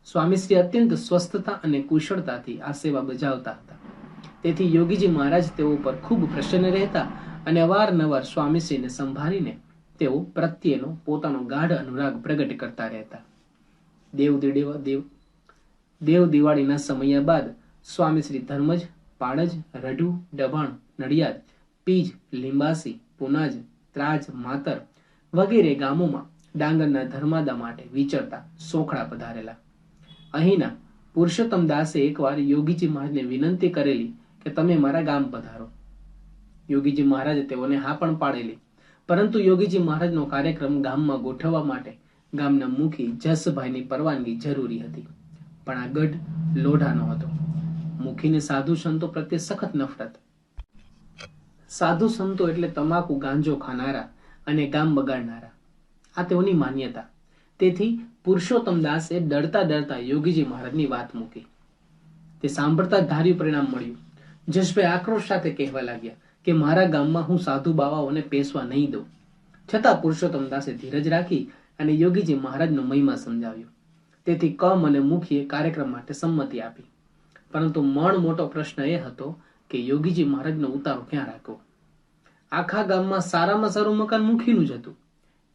સ્વામીશ્રી અત્યંત સ્વસ્થતા અને કુશળતાથી આ સેવા બજાવતા હતા. તેથી યોગીજી મહારાજ તેઓ પર ખૂબ પ્રસન્ન રહેતા અને અવારનવાર સ્વામીશ્રીને સંભાળીને તેઓ પ્રત્યેનો પોતાનો ગાઢ અનુરાગ પ્રગટ કરતા રહેતા. દેવ દિવાળીના સમય બાદ સ્વામીશ્રી ધર્મજ, પાડજ, રઢુ, ડભાણ, નડિયાદ, પીજ, લીંબાસી, પુનાજ, ત્રાજ, માતર વગેરે ગામોમાં ડાંગરના ધર્માદા માટે વિચરતા સોખડા પધારેલા. અહીંના પુરુષોત્તમ દાસે એકવાર યોગીજી મહારાજને વિનંતી કરેલી કે તમે મારા ગામ પધારો. યોગીજી મહારાજે તેઓને હા પણ પાડેલી, પરંતુ યોગીજી મહારાજનો કાર્યક્રમ ગામમાં ગોઠવવા માટે ગામના મુખી જસભાઈની પરવાનગી જરૂરી હતી. પણ આ ગઢ લોઢાનો હતો. મુખીને સાધુ સંતો પ્રત્યે સખત નફરત. સાધુ સંતો એટલે તમાકુ ગાંજો ખાનારા અને ગામ બગાડનારા, આ તેઓની માન્યતા. તેથી પુરુષોત્તમ દાસે ડરતા ડરતા યોગીજી મહારાજની વાત મૂકી. તે સાંભળતા ધાર્યું પરિણામ મળ્યું. જસભાઈ આક્રોશ સાથે કહેવા લાગ્યા કે મારા ગામમાં હું સાધુ બાવાઓને પેસવા નહીં દઉં. છતાં પુરુષોત્તમ દાસે ધીરજ રાખી અને યોગીજી મહારાજનો મહિમા સમજાવ્યો. તેથી કમ અને મુખીએ કાર્યક્રમ માટે સંમતિ આપી. પરંતુ મણ મોટો પ્રશ્ન એ હતો કે યોગીજી મહારાજનો ઉતારો ક્યાં રાખવો. આખા ગામમાં સારામાં સારું મકાન મુખીનું જ હતું.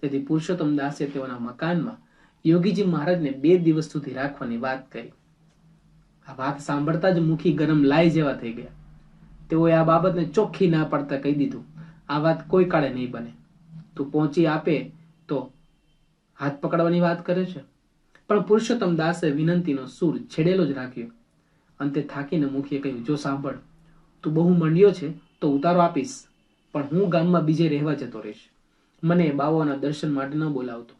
તેથી પુરુષોત્તમ દાસે તેઓના મકાનમાં યોગીજી મહારાજને 2 દિવસ સુધી રાખવાની વાત કરી. આ વાત સાંભળતા જ મુખી ગરમ લાઈ જેવા થઈ ગયા. તેઓએ આ બાબતને ચોખ્ખી ના પડતા કહી દીધું, આ વાત કોઈ કાળે નહીં બને. તું પહોંચી આપે તો હાથ પકડવાની વાત કરે છે. પણ પુરુષોત્તમ દાસે વિનંતીનો સૂર છેડેલો જ રાખ્યો. અંતે થાકીને મુખીએ કહ્યું, જો સાંભળ, તું બહુ મંડ્યો છે તો ઉતારો આપીશ, પણ હું ગામમાં બીજે રહેવા જતો રહીશ. મને બાવાઓના દર્શન માટે ન બોલાવતો,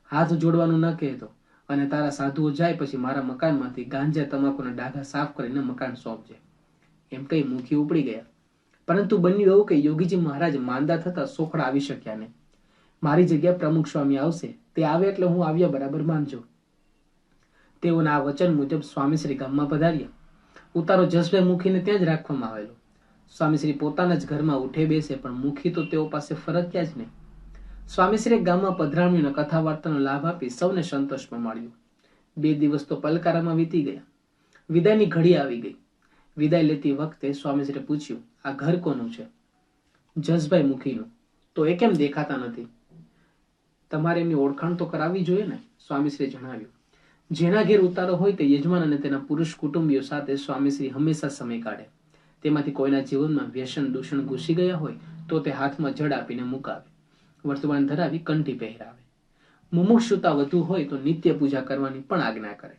હાથ જોડવાનું ન કહેતો, અને તારા સાધુઓ જાય પછી મારા મકાનમાંથી ગાંજા તમાકુના ડાઘા સાફ કરીને મકાન સોંપજે. એમ કહી મુખી ઉપડી ગયા. પરંતુ બન્યું એવું કે યોગીજી મહારાજ માંદા થતા સોખડા આવી શક્યા નહીં. મારી જગ્યા પ્રમુખ સ્વામી આવશે, તે આવે એટલે હું આવ્યા બરાબર માનજો. તેઓના આ વચન મુજબ સ્વામીશ્રી ગામમાં પધાર્યા. ઉતારો જસભાઈ મુખીને ત્યાં જ રાખવામાં આવેલો. સ્વામીશ્રી પોતાના જ ઘરમાં ઉઠે બેસે, પણ મુખી તો તેઓ પાસે ફરક્યા જ નહીં. સ્વામીશ્રી ગામમાં પધરામણીના કથા વાર્તાનો લાભ આપી સૌને સંતોષમાં માળ્યો. 2 દિવસ તો પલકારામાં વીતી ગયા. વિદાયની ઘડી આવી ગઈ. વિદાય લેતી વખતે સ્વામીશ્રીએ પૂછ્યું, આ ઘર કોનું છે? જસભાઈ મુખીનું. તો એ કેમ દેખાતા નથી? તમારે એમની ઓળખાણ તો કરાવવી જોઈએ ને, સ્વામીશ્રીએ જણાવ્યું. જેના ઘેર ઉતારો હોય તે યજમાન અને તેના પુરુષ કુટુંબીઓ સાથે સ્વામીશ્રી હંમેશા સમય કાઢે. તેમાંથી કોઈના જીવનમાં વ્યસન દૂષણ ઘૂસી ગયા હોય તો તે હાથમાં જડ આપીને મુકાવે, વર્તમાન ધરાવી કંઠી પહેરાવે. મુમુક્ષુતા વધુ હોય તો નિત્ય પૂજા કરવાની પણ આજ્ઞા કરે.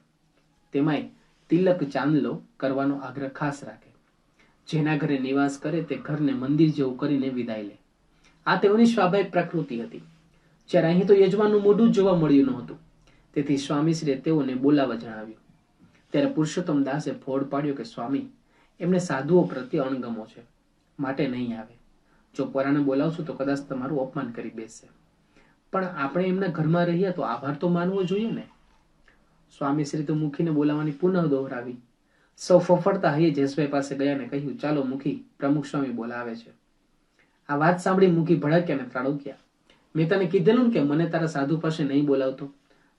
તેમાંય તિલક ચાંદલો કરવાનો આગ્રહ ખાસ રાખે. જેના ઘરે નિવાસ કરે તે ઘરને મંદિર જેવું કરીને વિદાય લે. આ તેઓની સ્વાભાવિક પ્રકૃતિ હતી. જ્યારે અહીં તો યજમાનનું મોઢું જ જોવા મળ્યું નહોતું. તેથી સ્વામીશ્રીએ તેઓને બોલાવવા જણાવ્યું. ત્યારે પુરુષોત્તમ દાસે ફોડ પાડ્યો કે સ્વામી, એમને સાધુઓ પ્રત્યે અણગમો છે, માટે નહીં આવે. જો પરાણે બોલાવશું તો કદાચ તમારું અપમાન કરી બેસશે. પણ આપણે એમના ઘરમાં રહ્યા તો આભાર તો માનવો જોઈએ ને. સ્વામીશ્રી તો મુખીને બોલાવવાની પુનઃ દોહરાવી. સૌ ફફડતા હૈયે જસભાઈ પાસે ગયા ને કહ્યું, ચાલો મુખી, પ્રમુખ સ્વામી બોલાવે છે. આ વાત સાંભળી મુખી ભડક્યા ને ત્રાડોક્યા. મેં તને કીધેલું કે મને તારા સાધુ પાસે નહીં બોલાવતો,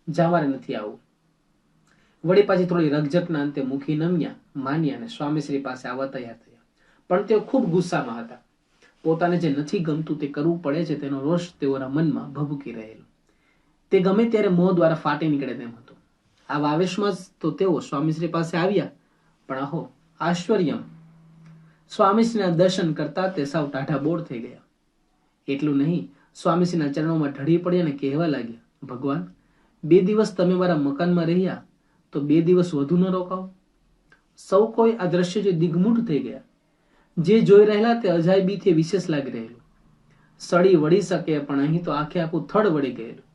જા મારે નથી આવવું. વળી પાછી થોડી રકઝકના અંતે મુખી નમ્યા, માન્યા અને સ્વામીશ્રી પાસે આવવા તૈયાર થયા. પણ તેઓ ખૂબ ગુસ્સામાં હતા. પોતાને જે નથી ગમતું તે કરવું પડે છે તેનો રોષ તેઓના મનમાં ભભૂકી રહેલો. તે ગમે ત્યારે મોં દ્વારા ફાટી નીકળે તેમ હતો. આ આવેશમાં જ તો તેઓ સ્વામીશ્રી પાસે આવ્યા. પણ અહો આશ્ચર્યમ, સ્વામીશ્રીના દર્શન કરતા તે સાવ ટાઢા બોળ થઈ ગયા. એટલું નહીં, સ્વામીશ્રીના ચરણોમાં ઢળી પડ્યા અને કહેવા લાગ્યા, ભગવાન, 2 દિવસ તમે મારા મકાનમાં રહ્યા તો 2 દિવસ વધુ ન રોકાવો? સૌ કોઈ આ દ્રશ્ય જે દિગ્મૂઢ થઈ ગયા. જે જોઈ રહેલા તે અજાયબીથી વિશેષ લાગી રહેલું. સળી વળી શકે, પણ અહીં તો આખે આખું થડ વળી ગયેલું.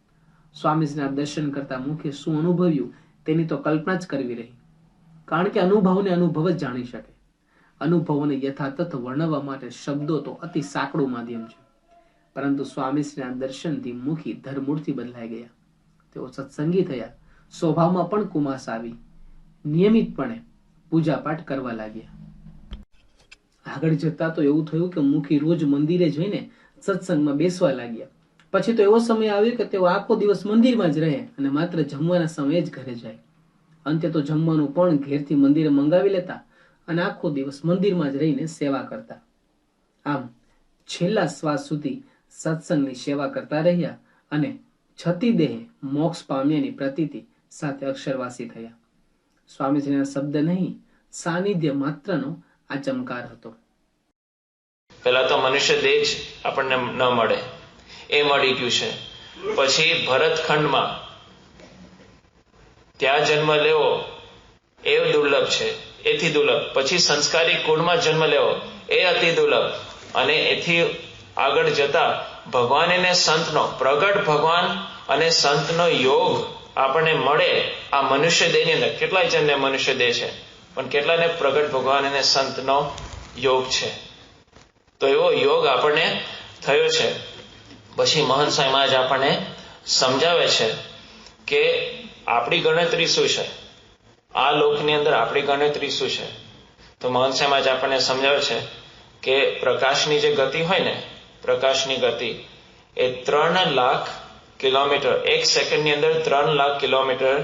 સ્વામીજીના દર્શન કરતા મુખે શું અનુભવ્યું તેની તો કલ્પના જ કરવી રહી. કારણ કે અનુભવને અનુભવ જ જાણી શકે. અનુભવોને યથાતથ વર્ણવવા માટે શબ્દો તો અતિ સાંકડું માધ્યમ છે. પરંતુ સ્વામીશ્રીના દર્શનથી મુખી ધરમૂળથી બદલાઈ ગયા. તેઓ સત્સંગી થયા. સ્વભાવમાં પણ કુમાસ આવી. નિયમિતપણે પૂજાપાઠ કરવા લાગ્યા. આગળ જતા તો એવું થયું કે મુખી રોજ મંદિરે જઈને સત્સંગમાં બેસવા લાગ્યા. પછી તો એવો સમય આવ્યો કે તેઓ આખો દિવસ મંદિરમાં જ રહે અને માત્ર જમવાના સમયે જ ઘરે જાય. અંતે તો જમવાનું પણ ઘેરથી મંદિરે મંગાવી લેતા અને આખો દિવસ મંદિરમાં જ રહીને સેવા કરતા. આમ છેલ્લા શ્વાસ સુધી સત્સંગની સેવા કરતા રહ્યા અને છતી દેહે મોક્ષ પામ્યાની પ્રતીતિ સાથે અક્ષરવાસી થયા. સ્વામીજીના શબ્દ નહીં, સાનિધ્ય માત્રનો આ ચમકાર હતો. પેલા તો મનુષ્ય દેહ જ આપણને ન મળે, એ મળી ગયું છે. પછી ભરતખંડમાં ત્યાં જન્મ લેવો એ દુર્લભ છે, એથી દુર્લભ. પછી સંસ્કારી કુળમાં જન્મ લેવો એ અતિ દુર્લભ. અને એથી આગળ જતા ભગવાન અને સંતનો પ્રગટ ભગવાન અને સંતનો યોગ આપણને મળે આ મનુષ્ય દેહની અંદર. કેટલાય જણને મનુષ્ય દેહ છે, પણ કેટલાને પ્રગટ ભગવાન અને સંતનો યોગ છે. તો એવો યોગ આપણને થયો છે. પછી મહંત સ્વામી મહારાજ આપણને સમજાવે છે કે આપણી ગણતરી શું છે, આ લોકની અંદર આપણી ગણતરી શું છે. તો મહંત સ્વામી મહારાજ આપણને સમજાવે છે કે પ્રકાશની જે ગતિ હોય ને, પ્રકાશની ગતિ એ 3 લાખ કિલોમીટર, 1 સેકન્ડની અંદર 3 લાખ કિલોમીટર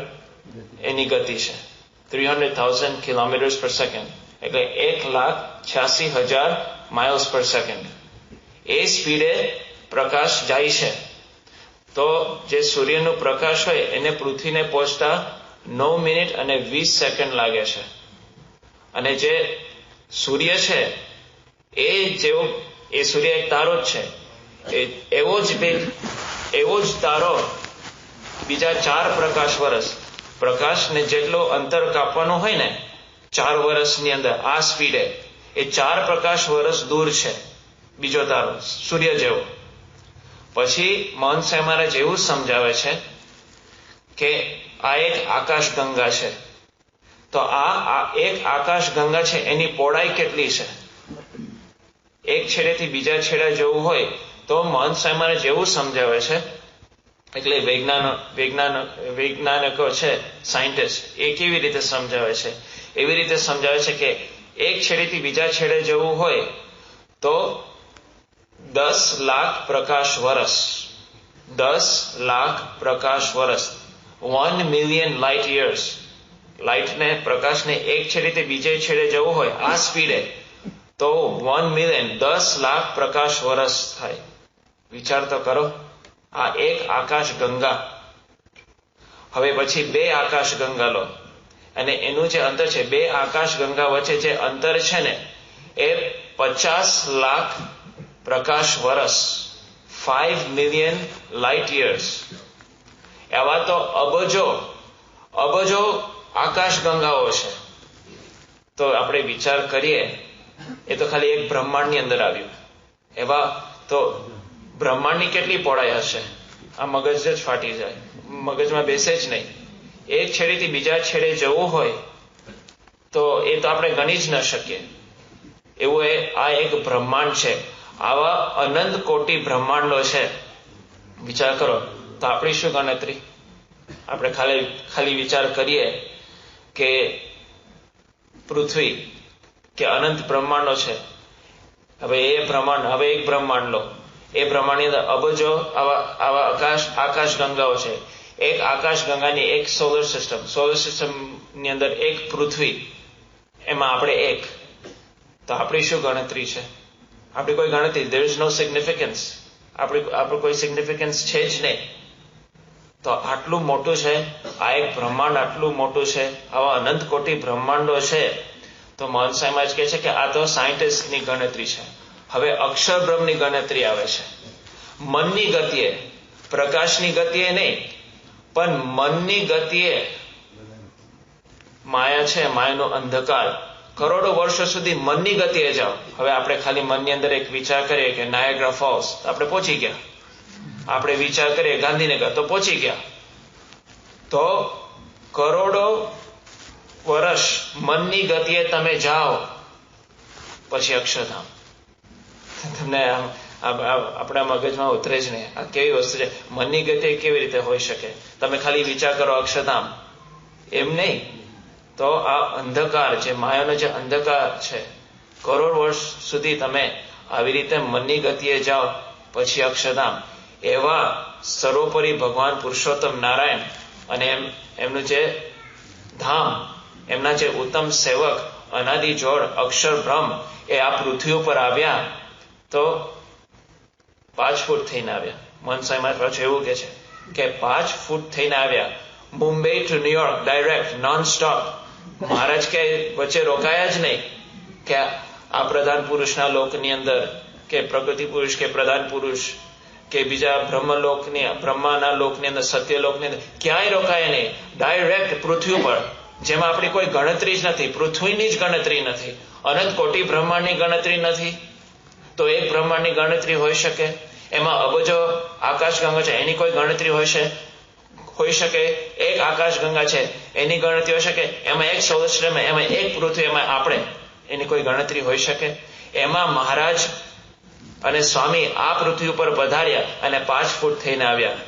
એની ગતિ છે. 300,000 કિલોમીટર્સ પર સેકન્ડ, એટલે 1,86,000 માઇલ્સ પર સેકન્ડ. એ સ્પીડે પ્રકાશ જાય છે. તો જે સૂર્યનો પ્રકાશ હોય એને પૃથ્વીને પહોંચતા 9 મિનિટ અને 20 સેકન્ડ લાગે છે. અને જે સૂર્ય છે એ સૂર્ય એક તારો જ છે. એવો જ તારો બીજા 4 પ્રકાશ વર્ષ, પ્રકાશને જેટલો અંતર કાપવાનું હોય ને 4 વર્ષની અંદર આ સ્પીડે, એ 4 પ્રકાશ વર્ષ દૂર છે બીજો તારો સૂર્ય જેવો. પછી મહંત સ્વામી મહારાજ એવું સમજાવે છે કે આ એક આકાશ ગંગા છે. તો આ એક આકાશ ગંગા છે, એની પહોળાઈ કેટલી છે? એક છેડેથી બીજા છેડા જવું હોય તો મહંત સ્વામી મહારાજ એવું સમજાવે છે, એટલે વૈજ્ઞાનિકો છે, સાયન્ટિસ્ટ, એ કેવી રીતે સમજાવે છે? એવી રીતે સમજાવે છે કે એક છેડેથી બીજા છેડે જવું હોય તો 10 લાખ પ્રકાશ વર્ષ, 10 લાખ પ્રકાશ વર્ષ, 1 મિલિયન લાઇટ યર્સ. લાઇટને, પ્રકાશને એક છેડેથી બીજે છેડે જવું હોય આ સ્પીડે તો 1 મિલિયન, 10 લાખ પ્રકાશ વર્ષ થાય. વિચાર તો કરો, આ એક આકાશ ગંગા. હવે પછી 2 આકાશ ગંગા લો અને એનું જે અંતર છે, 2 આકાશ ગંગા વચ્ચે જે અંતર છે ને એ 50 લાખ પ્રકાશ વર્ષ, 5 મિલિયન લાઇટ યર્સ. એવા તો અબજો આકાશ ગંગાઓ છે. તો આપણે વિચાર કરીએ, એ તો ખાલી એક બ્રહ્માંડની અંદર આવ્યું. એવા તો બ્રહ્માંડની કેટલી પહોળાઈ હશે? આ મગજ જ ફાટી જાય, મગજમાં બેસે જ નહીં. એક છેડેથી બીજા છેડે જવું હોય તો એ તો આપણે ગણી જ ન શકીએ. એવું આ એક બ્રહ્માંડ છે. આવા અનંત કોટી બ્રહ્માંડો છે. વિચાર કરો તો આપણી શું ગણતરી? આપણે ખાલી વિચાર કરીએ કે પૃથ્વી કે અનંત બ્રહ્માંડો છે. હવે એક બ્રહ્માંડ લો, એ બ્રહ્માંડની અંદર અબજો આવા આકાશ ગંગાઓ છે. એક આકાશ ગંગાની એક સોલર સિસ્ટમની અંદર એક પૃથ્વી, એમાં આપણે એક. તો આપણી શું ગણતરી છે? આપણી કોઈ ગણતરી, there is no significance. આપણું કોઈ સિગ્નિફિકન્સ છે જ નહીં. તો આટલું મોટું છે આ એક બ્રહ્માંડ, આટલું મોટું છે, આવા અનંત કોટી બ્રહ્માંડો છે. તો મહંત સ્વામી મહારાજ કહે છે કે આ તો સાયન્ટિસ્ટની ગણતરી છે. હવે અક્ષર બ્રહ્મની ગણતરી આવે છે. મનની ગતિએ, પ્રકાશની ગતિએ નહીં, પણ મનની ગતિએ. માયા છે, માયાનો અંધકાર, કરોડો વર્ષો સુધી મનની ગતિએ જાઓ. હવે આપણે ખાલી મનની અંદર એક વિચાર કરીએ કે નાયગ્રા ફોલ્સ, આપણે પહોંચી ગયા. આપણે વિચાર કરીએ ગાંધીનગર, તો પહોંચી ગયા. તો કરોડો વર્ષ મનની ગતિએ તમે જાઓ પછી અક્ષરધામ. તમને આપણા મગજમાં ઉતરે જ નહીં, આ કેવી વસ્તુ છે? મનની ગતિએ કેવી રીતે હોઈ શકે? તમે ખાલી વિચાર કરો અક્ષરધામ, એમ નહીં. તો આ અંધકાર, જે માયાનો જે અંધકાર છે, કરોડ વર્ષ સુધી તમે આવી રીતે મનની ગતિએ જાઓ પછી અક્ષરધામ. એવા સર્વોપરી ભગવાન પુરુષોત્તમ નારાયણ અને એમનું જે ધામ એમના જે ઉત્તમ સેવક અનાદિ જોડ અક્ષર બ્રહ્મ એ આ પૃથ્વી ઉપર આવ્યા તો 5 ફૂટ થઈને આવ્યા. મનસાઈ મહારાજ પાછું એવું કે છે કે 5 ફૂટ થઈને આવ્યા. Mumbai to New York direct non stop. મહારાજ કે વચ્ચે રોકાયા જ નહીં કે આ પ્રધાન પુરુષના લોકની અંદર કે પ્રગતિ પુરુષ કે પ્રધાન પુરુષ કે બીજા બ્રહ્માના લોકની અંદર સત્યલોકની અંદર ક્યાંય રોકાયા નહીં. ડાયરેક્ટ પૃથ્વી ઉપર, જેમાં આપણી કોઈ ગણતરી જ નથી, પૃથ્વીની જ ગણતરી નથી, અનંત કોટી બ્રહ્માંડની ગણતરી નથી. તો એક બ્રહ્માંડની ગણતરી હોઈ શકે, એમાં અબજો આકાશગંગા છે એની કોઈ ગણતરી હોઈ શકે, એક આકાશગંગા છે એની ગણતરી હોઈ શકે, એમાં એક સૌરાષ્ટ્રમાં, એમાં એક પૃથ્વી, એમાં આપણે, એની કોઈ ગણતરી હોઈ શકે. એમાં મહારાજ અને સ્વામી આ પૃથ્વી ઉપર પધાર્યા અને 5 ફૂટ થઈને આવ્યા.